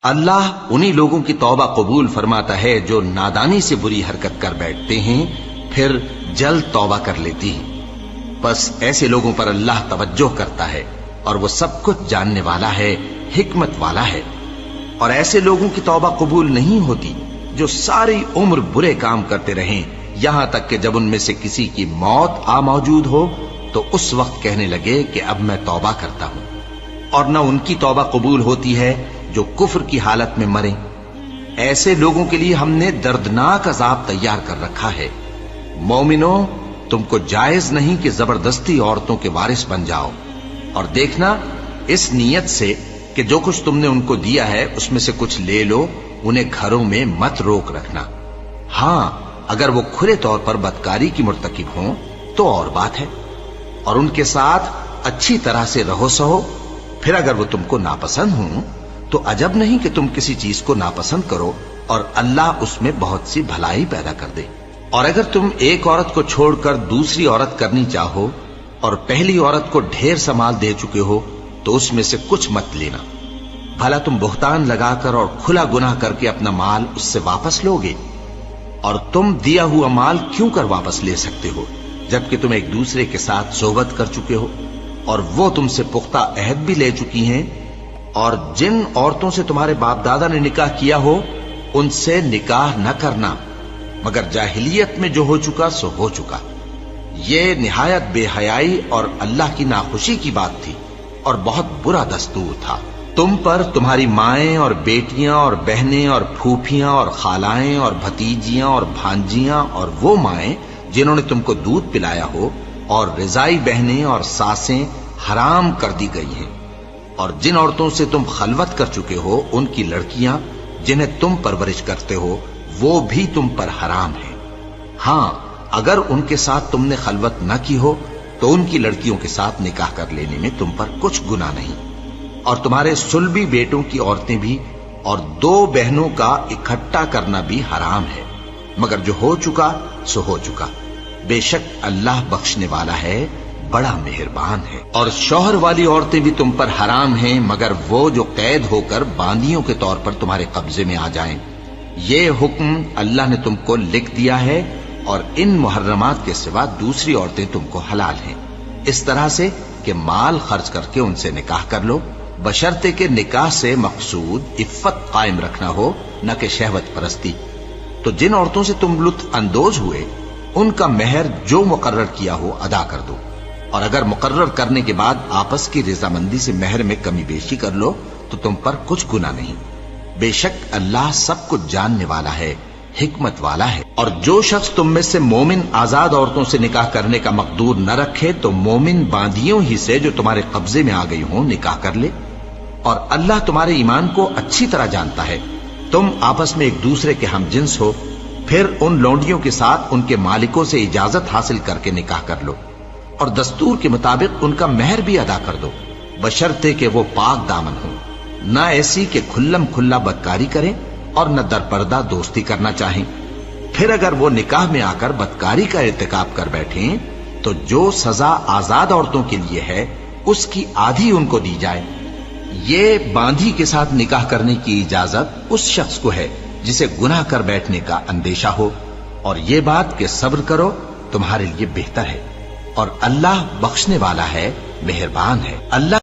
اللہ انہی لوگوں کی توبہ قبول فرماتا ہے جو نادانی سے بری حرکت کر بیٹھتے ہیں پھر جلد توبہ کر لیتی ہیں، بس ایسے لوگوں پر اللہ توجہ کرتا ہے اور وہ سب کچھ جاننے والا ہے، حکمت والا ہے۔ اور ایسے لوگوں کی توبہ قبول نہیں ہوتی جو ساری عمر برے کام کرتے رہیں، یہاں تک کہ جب ان میں سے کسی کی موت آ موجود ہو تو اس وقت کہنے لگے کہ اب میں توبہ کرتا ہوں۔ اور نہ ان کی توبہ قبول ہوتی ہے جو کفر کی حالت میں مریں۔ ایسے لوگوں کے لیے ہم نے دردناک عذاب تیار کر رکھا ہے۔ مومنو، تم کو جائز نہیں کہ زبردستی عورتوں کے وارث بن جاؤ، اور دیکھنا اس نیت سے کہ جو کچھ تم نے ان کو دیا ہے اس میں سے کچھ لے لو، انہیں گھروں میں مت روک رکھنا۔ ہاں، اگر وہ کھلے طور پر بدکاری کی مرتکب ہوں تو اور بات ہے، اور ان کے ساتھ اچھی طرح سے رہو سہو۔ پھر اگر وہ تم کو ناپسند ہوں تو عجب نہیں کہ تم کسی چیز کو ناپسند کرو اور اللہ اس میں بہت سی بھلائی پیدا کر دے۔ اور اگر تم ایک عورت کو چھوڑ کر دوسری عورت کرنی چاہو اور پہلی عورت کو ڈھیر سا مال دے چکے ہو تو اس میں سے کچھ مت لینا، بھلا تم بہتان لگا کر اور کھلا گناہ کر کے اپنا مال اس سے واپس لوگے؟ اور تم دیا ہوا مال کیوں کر واپس لے سکتے ہو جبکہ تم ایک دوسرے کے ساتھ صحبت کر چکے ہو اور وہ تم سے پختہ عہد بھی لے چکی ہیں؟ اور جن عورتوں سے تمہارے باپ دادا نے نکاح کیا ہو ان سے نکاح نہ کرنا مگر جاہلیت میں جو ہو چکا سو ہو چکا۔ یہ نہایت بے حیائی اور اللہ کی ناخوشی کی بات تھی اور بہت برا دستور تھا۔ تم پر تمہاری مائیں اور بیٹیاں اور بہنیں اور پھوپھیاں اور خالائیں اور بھتیجیاں اور بھانجیاں اور وہ مائیں جنہوں نے تم کو دودھ پلایا ہو اور رضائی بہنیں اور ساسیں حرام کر دی گئی ہیں، اور جن عورتوں سے تم خلوت کر چکے ہو ان کی لڑکیاں جنہیں تم پرورش کرتے ہو وہ بھی تم پر حرام ہیں۔ ہاں، اگر ان کے ساتھ تم نے خلوت نہ کی ہو تو ان کی لڑکیوں کے ساتھ نکاح کر لینے میں تم پر کچھ گناہ نہیں۔ اور تمہارے صلبی بیٹوں کی عورتیں بھی اور دو بہنوں کا اکٹھا کرنا بھی حرام ہے، مگر جو ہو چکا سو ہو چکا۔ بے شک اللہ بخشنے والا ہے، بڑا مہربان ہے۔ اور شوہر والی عورتیں بھی تم پر حرام ہیں مگر وہ جو قید ہو کر باندیوں کے طور پر تمہارے قبضے میں آ جائیں۔ یہ حکم اللہ نے تم کو لکھ دیا ہے، اور ان محرمات کے سوا دوسری عورتیں تم کو حلال ہیں، اس طرح سے کہ مال خرچ کر کے ان سے نکاح کر لو، بشرطے کہ نکاح سے مقصود عفت قائم رکھنا ہو نہ کہ شہوت پرستی۔ تو جن عورتوں سے تم لطف اندوز ہوئے ان کا مہر جو مقرر کیا ہو ادا کر دو، اور اگر مقرر کرنے کے بعد آپس کی رضامندی سے مہر میں کمی بیشی کر لو تو تم پر کچھ گناہ نہیں۔ بے شک اللہ سب کچھ جاننے والا ہے، حکمت والا ہے۔ اور جو شخص تم میں سے مومن آزاد عورتوں سے نکاح کرنے کا مقدور نہ رکھے تو مومن باندیوں ہی سے جو تمہارے قبضے میں آ گئی ہوں نکاح کر لے، اور اللہ تمہارے ایمان کو اچھی طرح جانتا ہے۔ تم آپس میں ایک دوسرے کے ہم جنس ہو، پھر ان لونڈیوں کے ساتھ ان کے مالکوں سے اجازت حاصل کر کے نکاح کر لو، اور دستور کے مطابق ان کا مہر بھی ادا کر دو، بشرطے کہ وہ پاک دامن ہوں، نہ ایسی کہ کھلم کھلا بدکاری کریں اور نہ درپردہ دوستی کرنا چاہیں۔ پھر اگر وہ نکاح میں آ کر بدکاری کا ارتکاب کر بیٹھیں تو جو سزا آزاد عورتوں کے لیے ہے اس کی آدھی ان کو دی جائے۔ یہ باندھی کے ساتھ نکاح کرنے کی اجازت اس شخص کو ہے جسے گناہ کر بیٹھنے کا اندیشہ ہو، اور یہ بات کہ صبر کرو تمہارے لیے بہتر ہے، اور اللہ بخشنے والا ہے، مہربان ہے۔ اللہ